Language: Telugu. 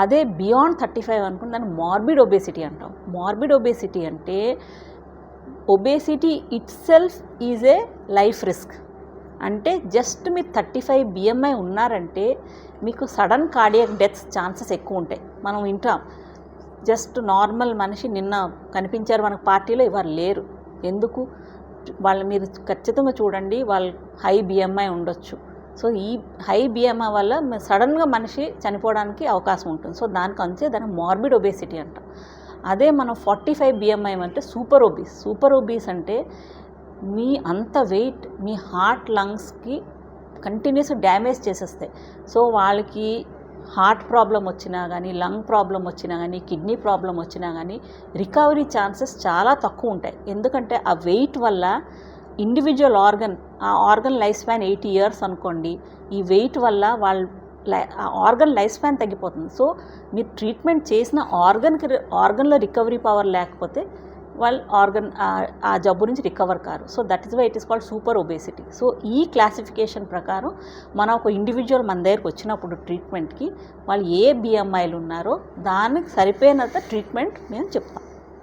అదే బియాండ్ 35 అనుకుని దాన్ని మార్బిడ్ ఒబేసిటీ అంటాం. మార్బిడ్ ఒబేసిటీ అంటే obesity it self is a life risk. అంటే జస్ట్ మీరు 35 BMI ఉన్నారంటే మీకు సడన్ కార్డియాక్ డెత్స్ ఛాన్సెస్ ఎక్కువ ఉంటాయి. మనం వింటాం, జస్ట్ నార్మల్ మనిషి నిన్న కనిపించారు మనకు పార్టీలో, ఇవాళ లేరు. ఎందుకు? వాళ్ళు మీరు ఖచ్చితంగా చూడండి, వాళ్ళు హై BMI ఉండొచ్చు. సో ఈ హై BMI వల్ల సడన్గా మనిషి చనిపోవడానికి అవకాశం ఉంటుంది. సో దాని మార్బిడ్ ఒబేసిటీ అంటాం. అదే మనం 45 BMI అంటే సూపర్ ఒబీస్. సూపర్ ఒబీస్ అంటే మీ అంత వెయిట్ మీ హార్ట్ లంగ్స్కి కంటిన్యూస్ డ్యామేజ్ చేసేస్తాయి. సో వాళ్ళకి హార్ట్ ప్రాబ్లం వచ్చినా కానీ, లంగ్ ప్రాబ్లం వచ్చినా కానీ, కిడ్నీ ప్రాబ్లం వచ్చినా కానీ రికవరీ ఛాన్సెస్ చాలా తక్కువ ఉంటాయి. ఎందుకంటే ఆ వెయిట్ వల్ల ఇండివిజువల్ ఆ ఆర్గన్ లైఫ్ స్పాన్ 80 years అనుకోండి. ఈ వెయిట్ వల్ల ఆ ఆర్గన్ లైఫ్ స్పాన్ తగ్గిపోతుంది. సో మీరు ట్రీట్మెంట్ చేసిన ఆర్గన్లో రికవరీ పవర్ లేకపోతే వాళ్ళు ఆ జబ్బు నుంచి రికవర్ కారు. So that is why it is called super obesity. So ఈ క్లాసిఫికేషన్ ప్రకారం మనం ఒక ఇండివిజువల్ మన దగ్గరికి వచ్చినప్పుడు ట్రీట్మెంట్కి వాళ్ళు ఏ BMIలు ఉన్నారో దానికి సరిపోయినంత ట్రీట్మెంట్ మేము చెప్తాం.